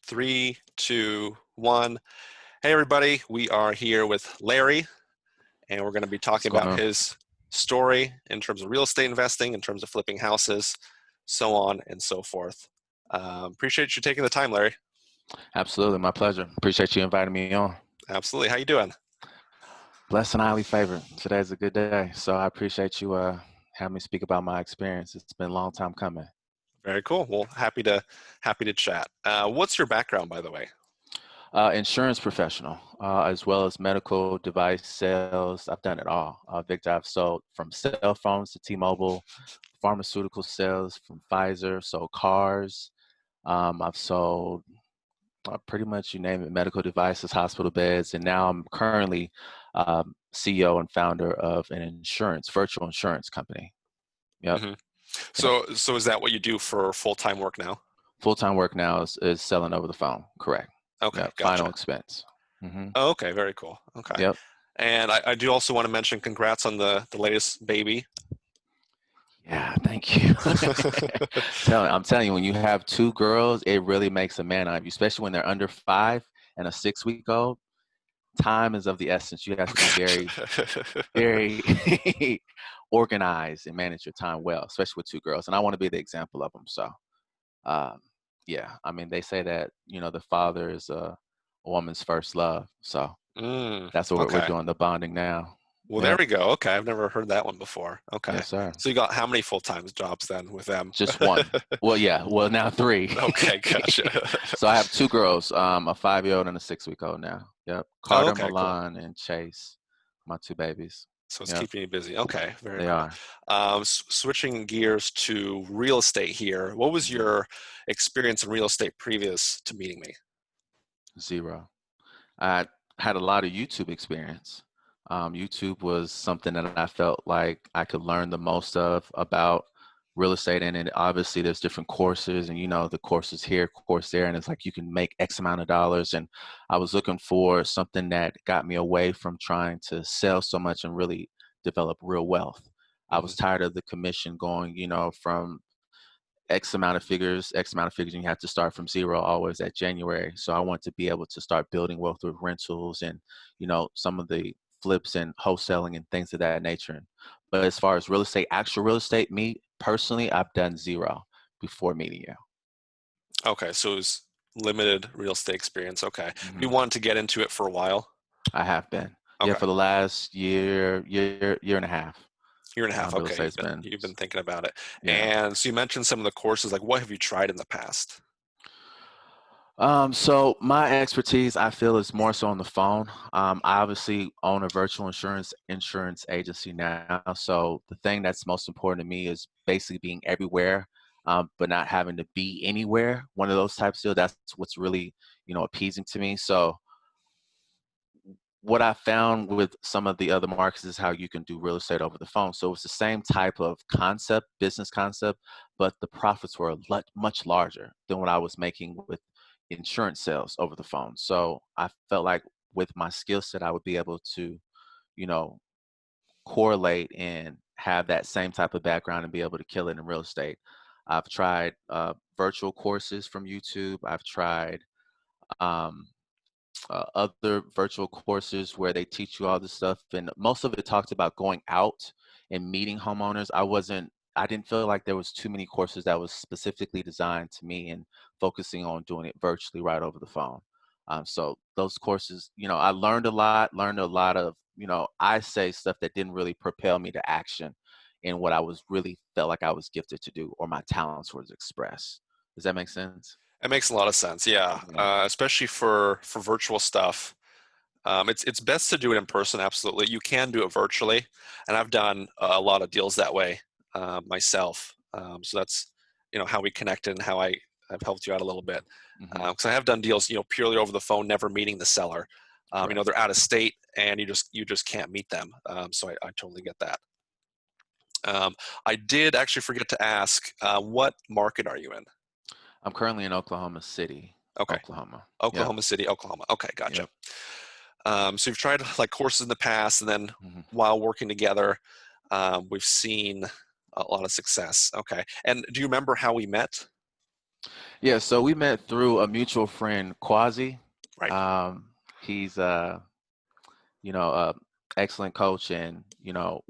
Three, two, one. Hey, everybody. We are here with Larry, and we're going to be What's talking going about on? his story in terms of real estate investing, in terms of flipping houses, so on and so forth. Appreciate you taking the time, Larry. Absolutely, my pleasure. Appreciate you inviting me on. Absolutely. How you doing? Blessed and highly favored. Today's a good day, so I appreciate you having me speak about my experience. It's been a long time coming. Very cool. Well, happy to chat. What's your background, by the way? Insurance professional, as well as medical device sales. I've done it all. Victor, I've sold from cell phones to T-Mobile, pharmaceutical sales from Pfizer, sold cars. I've sold pretty much you name it, medical devices, hospital beds, and now I'm currently CEO and founder of an virtual insurance company. Yep. hmm Yep. So is that what you do for full-time work now? Full-time work now is selling over the phone. Correct. Okay, Yep. Final gotcha. expense. Hmm. Oh, okay, very cool. Okay. Yep. And I do also want to mention congrats on the latest baby. Yeah. Thank you. I'm telling you, when you have two girls, it really makes a man out of you, especially when they're under 5 and a 6-week-old. Time is of the essence. You have to be very, very organized and manage your time well, especially with two girls. And I want to be the example of them. So, um, yeah, I mean, they say that, the father is a woman's first love. So that's what we're Okay. doing, the bonding now. Well, there Yep. we go. Okay, I've never heard that one before. Okay. Yes, sir. So you got how many full-time jobs then with them? Just one. Well, yeah. Well, now 3. Okay, gotcha. So I have 2 girls, a 5-year-old and a 6-week-old now. Yep. Oh, Carter, okay, cool. Milan, and Chase, my 2 babies. So it's Yep. keeping you busy. Okay, very They cool. are. Switching gears to real estate here. What was Mhm. your experience in real estate previous to meeting me? 0. I had a lot of YouTube experience. YouTube was something that I felt like I could learn the most of about real estate. And then obviously there's different courses and, the courses here, course there, and it's like you can make X amount of dollars. And I was looking for something that got me away from trying to sell so much and really develop real wealth. I hmm was tired of the commission going, from X amount of figures, and you have to start from 0 always at January. So I want to be able to start building wealth with rentals and, some of the flips and wholesaling and things of that nature. But as far as real estate, actual real estate, me personally, I've done 0 before meeting you. Okay, so it was limited real estate experience. Okay. You Hmm. wanted to get into it for a while? I have been. Yeah, Okay. for the last year and a half. Year and a half. Real Okay, estate's been, you've been thinking about it. yeah. And so you mentioned some of the courses, like what have you tried in the past? So my expertise, I feel, is more so on the phone. I obviously own a virtual insurance agency now. So the thing that's most important to me is basically being everywhere, but not having to be anywhere. One of those types of deals. That's what's really, appeasing to me. So what I found with some of the other markets is how you can do real estate over the phone. So it's the same type of concept, business concept, but the profits were much larger than what I was making with insurance sales over the phone. So I felt like with my skill set, I would be able to, you know, correlate and have that same type of background and be able to kill it in real estate. I've tried virtual courses from YouTube. I've tried um, other virtual courses where they teach you all this stuff, and most of it talked about going out and meeting homeowners. I didn't feel like there was too many courses that was specifically designed to me and focusing on doing it virtually right over the phone. So those courses, I learned a lot of, I say stuff that didn't really propel me to action in what I was really felt like I was gifted to do or my talents was express. Does that make sense? It makes a lot of sense, yeah. Yeah. Especially for virtual stuff. It's best to do it in person, absolutely. You can do it virtually, and I've done a lot of deals that way myself. So that's how we connected and how I've helped you out a little bit. Hmm. Because I have done deals purely over the phone, never meeting the seller. Correct. They're out of state and you just can't meet them. So I totally get that. I did actually forget to ask, what market are you in? I'm currently in Oklahoma City, Okay, Oklahoma. Yep. Oklahoma City, Oklahoma. Okay, gotcha. Yep. So you've tried like courses in the past, and then Hmm. while working together, we've seen a lot of success. Okay. And do you remember how we met? Yeah, so we met through a mutual friend, Quasi. Right. He's excellent coach. And,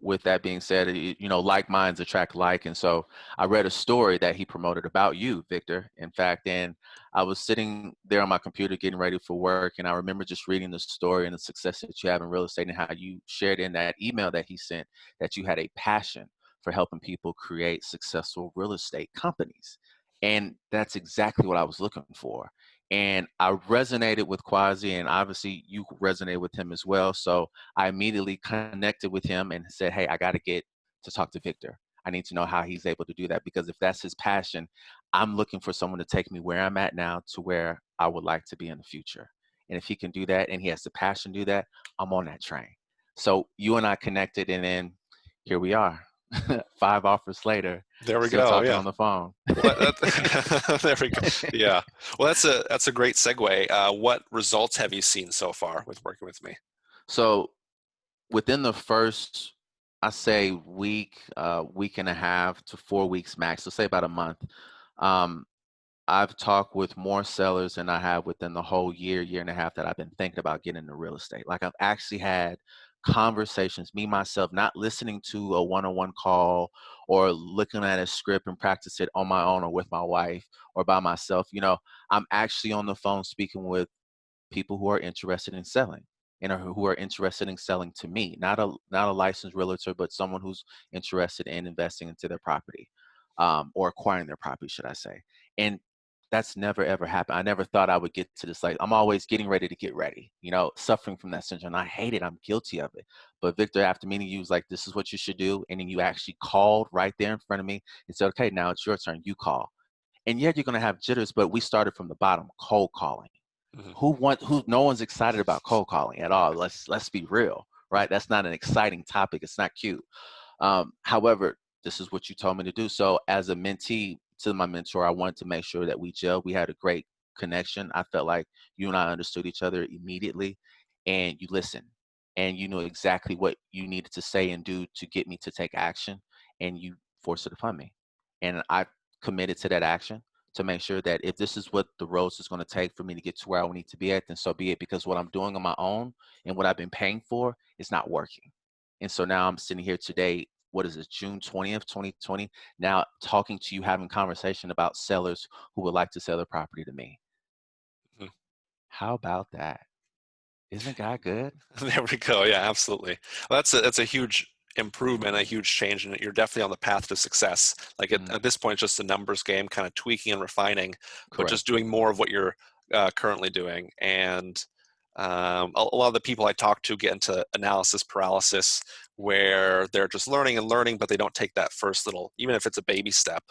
with that being said, like minds attract like. And so I read a story that he promoted about you, Victor, in fact. And I was sitting there on my computer getting ready for work. And I remember just reading the story and the success that you have in real estate and how you shared in that email that he sent that you had a passion for helping people create successful real estate companies. And that's exactly what I was looking for. And I resonated with Quasi, and obviously you resonated with him as well. So I immediately connected with him and said, hey, I got to get to talk to Victor. I need to know how he's able to do that, because if that's his passion, I'm looking for someone to take me where I'm at now to where I would like to be in the future. And if he can do that and he has the passion to do that, I'm on that train. So you and I connected, and then here we are. 5 offers later, There we still go. talking Yeah. on the phone. Well, there we go. Yeah. Well, that's a great segue. What results have you seen so far with working with me? So within the first, I say week and a half to 4 weeks max, so say about a month, um, I've talked with more sellers than I have within the whole year and a half that I've been thinking about getting into real estate. Like, I've actually had conversations, me myself, not listening to a one-on-one call or looking at a script and practice it on my own or with my wife or by myself. I'm actually on the phone speaking with people who are interested in selling and who are interested in selling to me, not a licensed realtor, but someone who's interested in investing into their property, or acquiring their property, should I say. And that's never ever happened. I never thought I would get to this. Like, I'm always getting ready to get ready, suffering from that syndrome. I hate it. I'm guilty of it. But Victor, after meeting you, was like, this is what you should do. And then you actually called right there in front of me and said, okay, now it's your turn. You call. And yet you're going to have jitters, but we started from the bottom, cold calling. Hmm. No one's excited about cold calling at all. Let's be real, right? That's not an exciting topic. It's not cute. However, this is what you told me to do. So as a mentee to my mentor, I wanted to make sure that we gelled. We had a great connection. I felt like you and I understood each other immediately, and you listened, and you knew exactly what you needed to say and do to get me to take action, and you forced it upon me. And I committed to that action to make sure that if this is what the roads is going to take for me to get to where I need to be at, then so be it, because what I'm doing on my own and what I've been paying for is not working. And so now I'm sitting here today, what is it, June 20th, 2020, now talking to you, having conversation about sellers who would like to sell their property to me. Hmm. How about that? Isn't God good? There we go. Yeah, absolutely. Well, that's a huge improvement, a huge change, and you're definitely on the path to success. Like Mhm. at this point, it's just a numbers game, kind of tweaking and refining, but Correct. just doing more of what you're currently doing. And a lot of the people I talk to get into analysis paralysis, where they're just learning and learning, but they don't take that first little, even if it's a baby step,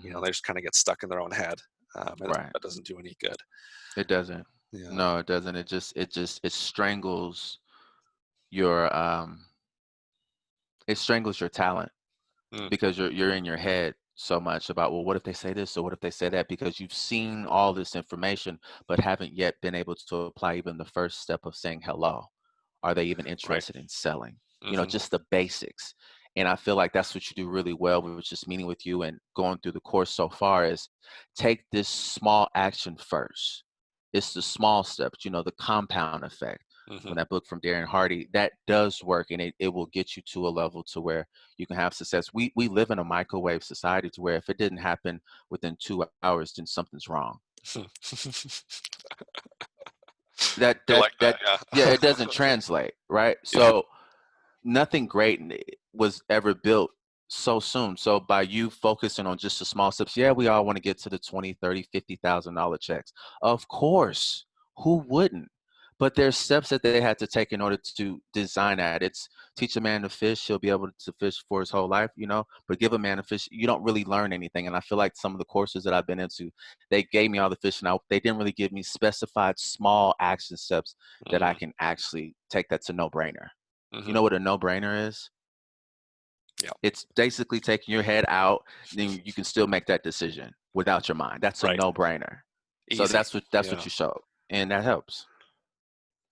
Mhm. they just kind of get stuck in their own head, and Right. that doesn't do any good. It doesn't. Yeah. No, it doesn't. It strangles your it strangles your talent, Mm, because you're in your head so much about, well, what if they say this or what if they say that, because you've seen all this information but haven't yet been able to apply even the first step of saying hello. Are they even right. interested in selling? Hmm. Just the basics. And I feel like that's what you do really well, which is meeting with you and going through the course so far, is take this small action first. It's the small steps, the compound effect. Hmm. From that book from Darren Hardy, that does work, and it will get you to a level to where you can have success. We live in a microwave society to where if it didn't happen within 2 hours, then something's wrong. That You that like that, that Yeah, yeah. it doesn't translate, right? Yeah. So nothing great was ever built so soon. So by you focusing on just the small steps, yeah, we all want to get to the 20, 30, $50,000 checks. Of course, who wouldn't? But there's steps that they had to take in order to design that. It's teach a man to fish, he'll be able to fish for his whole life, but give a man a fish, you don't really learn anything. And I feel like some of the courses that I've been into, they gave me all the fish, and they didn't really give me specified small action steps that I Hmm. can actually take that's a no-brainer. You Hmm. know what a no-brainer is? Yeah. It's basically taking your head out, then you can still make that decision without your mind. That's a Right. no-brainer. So Easy. that's what Yeah. you show, and that helps.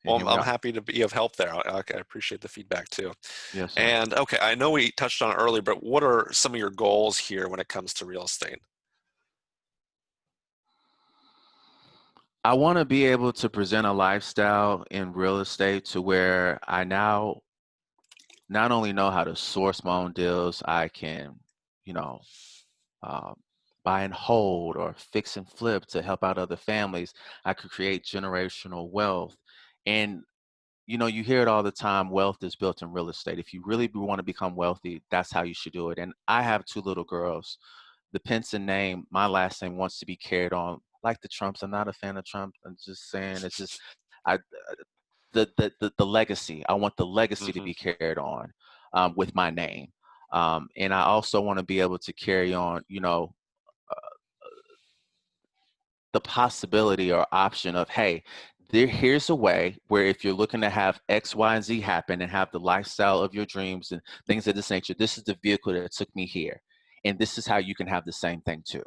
And Well, here we I'm are. happy to be of help there. I appreciate the feedback too. Yes, sir. And okay, I know we touched on it earlier, but what are some of your goals here when it comes to real estate? I want to be able to present a lifestyle in real estate to where I now not only know how to source my own deals, I can, you know, um, buy and hold or fix and flip to help out other families. I could create generational wealth. And, you hear it all the time, wealth is built in real estate. If you really want to become wealthy, that's how you should do it. And I have two little girls. The Pinson name, my last name wants to be carried on like the Trumps. I'm not a fan of Trump. I'm just saying it's just I the legacy. I want the legacy to Hmm. be carried on with my name. And I also want to be able to carry on, the possibility or option of, hey, here's a way where if you're looking to have X, Y, and Z happen and have the lifestyle of your dreams and things of this nature, this is the vehicle that took me here. And this is how you can have the same thing too.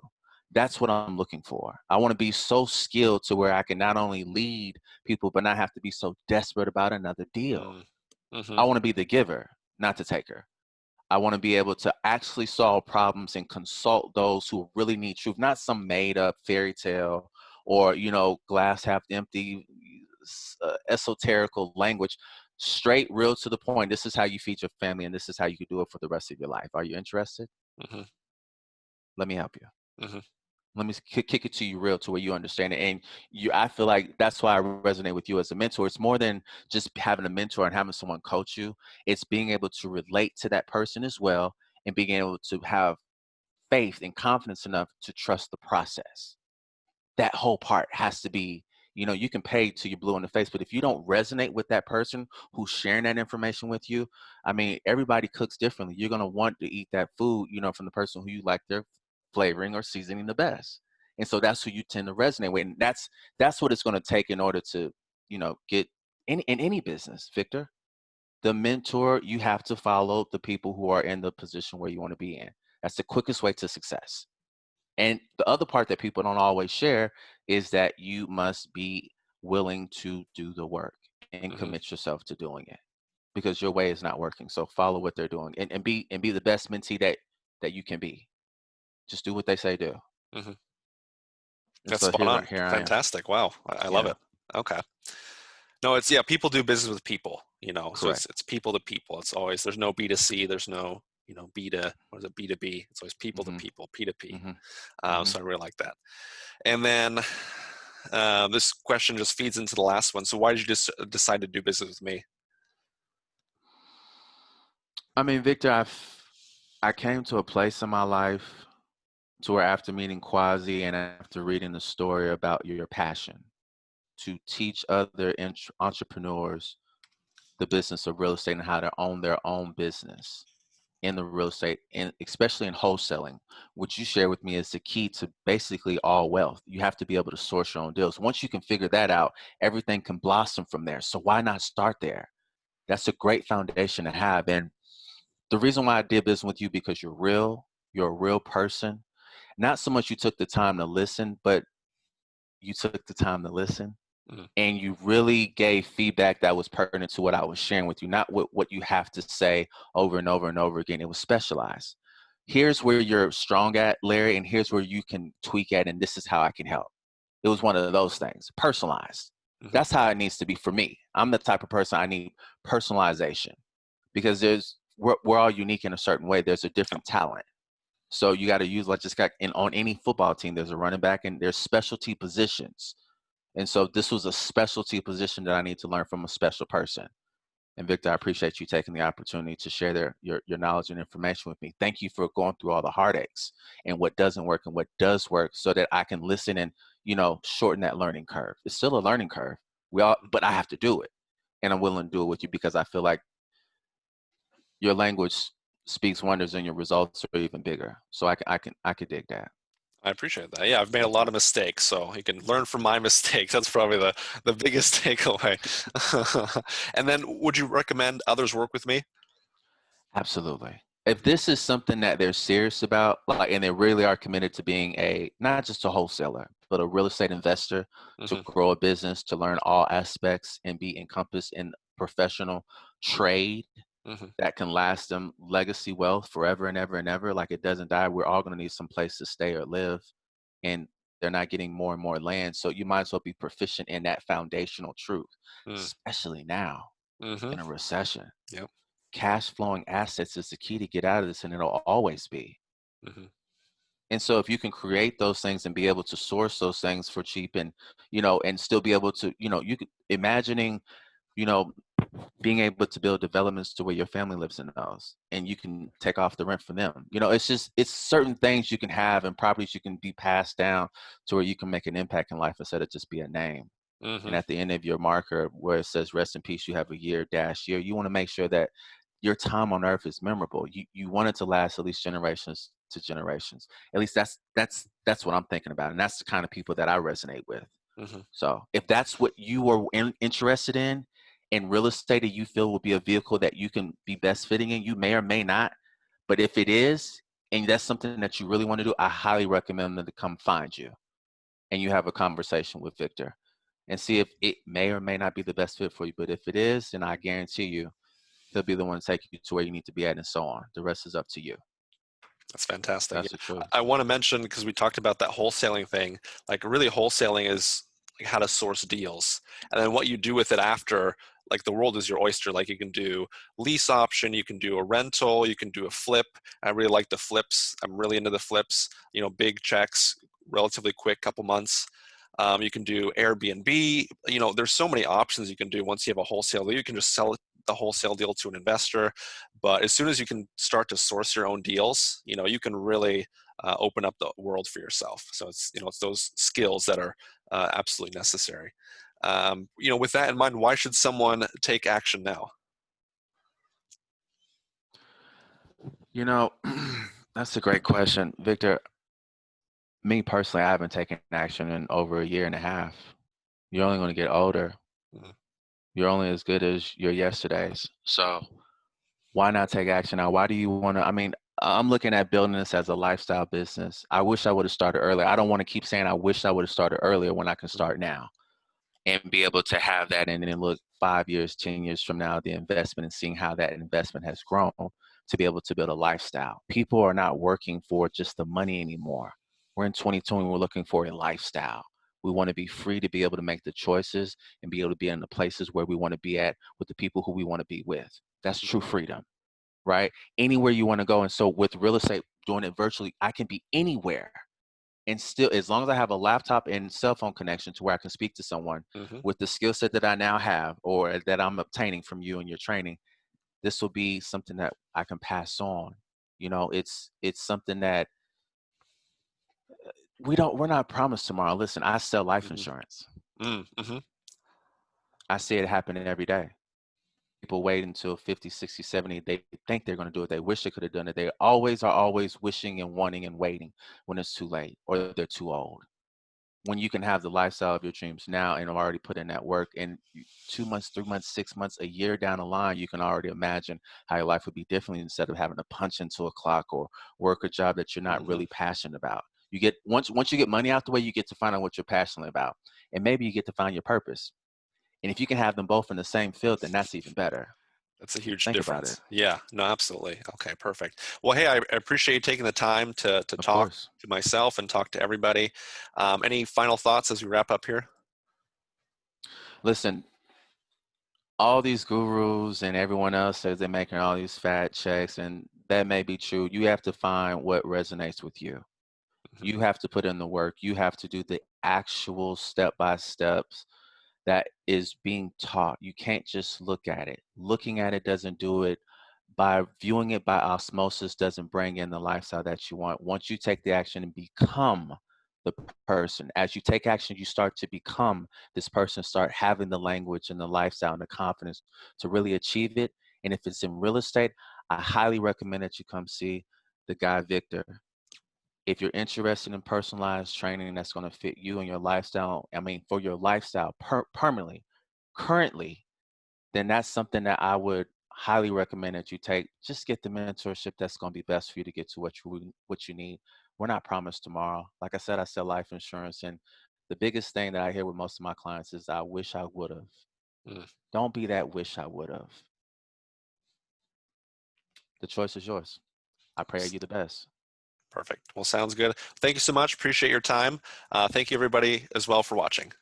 That's what I'm looking for. I want to be so skilled to where I can not only lead people, but not have to be so desperate about another deal. Mm-hmm. I want to be the giver, not the taker. I want to be able to actually solve problems and consult those who really need truth, not some made up fairy tale or, glass half empty, esoterical language. Straight, real to the point. This is how you feed your family, and this is how you can do it for the rest of your life. Are you interested? Hmm. Let me help you. Hmm. Let me kick it to you real to where you understand it. And I feel like that's why I resonate with you as a mentor. It's more than just having a mentor and having someone coach you. It's being able to relate to that person as well and being able to have faith and confidence enough to trust the process. That whole part has to be, you can pay till you're blue in the face, but if you don't resonate with that person who's sharing that information with you, I mean, everybody cooks differently. You're going to want to eat that food, from the person who you like their flavoring or seasoning the best. And so that's who you tend to resonate with. And that's what it's going to take in order to, get in any business, Victor. The mentor, you have to follow the people who are in the position where you want to be in. That's the quickest way to success. And the other part that people don't always share is that you must be willing to do the work and Hmm. commit yourself to doing it because your way is not working. So follow what they're doing and be the best mentee that you can be. Just do what they say do. Hmm. And That's so spot on. here I am. Fantastic. Wow. I love Yeah, it. Okay. No, it's, yeah, people do business with people, so correct. it's people to people. It's always, there's no B to C, there's no, B to, what is it, B to B. It's always people to Mhm. people, P to P. Mhm. Mhm. So I really like that. And then this question just feeds into the last one. So why did you just decide to do business with me? I mean, Victor, I came to a place in my life to where after meeting Quasi and after reading the story about your passion to teach other entrepreneurs the business of real estate and how to own their own business in the real estate and especially in wholesaling, which you share with me is the key to basically all wealth. You have to be able to source your own deals. Once you can figure that out, everything can blossom from there. So why not start there? That's a great foundation to have. And the reason why I did business with you because you're a real person. Not so much you took the time to listen, but you took the time to listen Mhm. and you really gave feedback that was pertinent to what I was sharing with you, not what you have to say over and over and over again. It was specialized. Here's where you're strong at, Larry, and here's where you can tweak at, and this is how I can help. It was one of those things, personalized. Mhm. That's how it needs to be for me. I'm the type of person I need personalization because we're all unique in a certain way. There's a Yep. different talent. So you got to use, like just got in on any football team, there's a running back and there's specialty positions. And so this was a specialty position that I need to learn from a special person. And Victor, I appreciate you taking the opportunity to share your knowledge and information with me. Thank you for going through all the heartaches and what doesn't work and what does work so that I can listen and, shorten that learning curve. It's still a learning curve. But I have to do it. And I'm willing to do it with you because I feel like your language speaks wonders and your results are even bigger. So I could dig that. I appreciate that. Yeah, I've made a lot of mistakes, so you can learn from my mistakes. That's probably the biggest takeaway. And then, would you recommend others work with me? Absolutely. If this is something that they're serious about, like, and they really are committed to being not just a wholesaler, but a real estate investor to Hmm. grow a business, to learn all aspects and be encompassed in professional trade Hmm. that can last them legacy wealth forever and ever and ever, like it doesn't die. We're all going to need some place to stay or live. And they're not getting more and more land. So you might as well be proficient in that foundational truth, Mm. especially now Mm-hmm. in a recession. Yep. Cash flowing assets is the key to get out of this, and it'll always be. Mm-hmm. And so if you can create those things and be able to source those things for cheap and, and still be able to, you could imagining, you know, being able to build developments to where your family lives in those and you can take off the rent for them. It's certain things you can have and properties you can be passed down to where you can make an impact in life instead of just be a name. Mm-hmm. And at the end of your marker where it says rest in peace, you have a year dash year, you want to make sure that your time on earth is memorable. You want it to last at least generations to generations. At least that's what I'm thinking about. And that's the kind of people that I resonate with. Mm-hmm. So if that's what you are interested in real estate that you feel will be a vehicle that you can be best fitting in, you may or may not. But if it is, and that's something that you really want to do, I highly recommend them to come find you and you have a conversation with Victor and see if it may or may not be the best fit for you. But if it is, then I guarantee you, he'll be the one to take you to where you need to be at and so on. The rest is up to you. That's fantastic. That's the truth. I want to mention, because we talked about that wholesaling thing, like really wholesaling is like how to source deals. And then what you do with it after, like the world is your oyster. Like you can do lease option, you can do a rental, you can do a flip. I really like the flips. I'm really into the flips, big checks, relatively quick, couple months. You can do Airbnb. There's so many options you can do once you have a wholesale deal. You can just sell the wholesale deal to an investor. But as soon as you can start to source your own deals, you can really open up the world for yourself. So it's those skills that are absolutely necessary. With that in mind, why should someone take action now? That's a great question, Victor. Me personally, I haven't taken action in over a year and a half. You're only going to get older. Mhm. You're only as good as your yesterdays. So why not take action now? Why do you want to? I mean, I'm looking at building this as a lifestyle business. I wish I would have started earlier. I don't want to keep saying I wish I would have started earlier when I can start now and be able to have that and then look 5 years, 10 years from now, the investment and seeing how that investment has grown to be able to build a lifestyle. People are not working for just the money anymore. We're in 2020, we're looking for a lifestyle. We want to be free to be able to make the choices and be able to be in the places where we want to be at with the people who we want to be with. That's true freedom, right? Anywhere you want to go. And so with real estate, doing it virtually, I can be anywhere. And still, as long as I have a laptop and cell phone connection to where I can speak to someone Mhm. with the skill set that I now have or that I'm obtaining from you and your training, this will be something that I can pass on. It's something that we're not promised tomorrow. Listen, I sell life Mhm. insurance. Mhm. I see it happening every day. People wait until 50, 60, 70. They think they're going to do it. They wish they could have done it. They always are always wishing and wanting and waiting when it's too late or they're too old. When you can have the lifestyle of your dreams now and already put in that work, and 2 months, 3 months, 6 months, a year down the line, you can already imagine how your life would be differently instead of having to punch into a clock or work a job that you're not Mhm. really passionate about. You get once you get money out the way, you get to find out what you're passionate about, and maybe you get to find your purpose. And if you can have them both in the same field, then that's even better. That's a huge Think about it. difference. Yeah, no, absolutely. Okay, perfect. Well, hey, I appreciate you taking the time to Of talk course. to myself and talk to everybody. Any final thoughts as we wrap up here? Listen, all these gurus and everyone else says they're making all these fat checks, and that may be true. You have to find what resonates with you. Mhm. You have to put in the work. You have to do the actual step by steps that is being taught. You can't just look at it. Looking at it doesn't do it. By viewing it by osmosis doesn't bring in the lifestyle that you want. Once you take the action and become the person, as you take action, you start to become this person, start having the language and the lifestyle and the confidence to really achieve it. And if it's in real estate, I highly recommend that you come see the guy Victor. If you're interested in personalized training that's going to fit you and your lifestyle, I mean, for your lifestyle permanently, currently, then that's something that I would highly recommend that you take. Just get the mentorship that's going to be best for you to get to what you need. We're not promised tomorrow. Like I said, I sell life insurance, and the biggest thing that I hear with most of my clients is, "I wish I would have." Mm. Don't be that wish I would have. The choice is yours. I pray you the best. Perfect. Well, sounds good. Thank you so much. Appreciate your time. Thank you everybody as well for watching.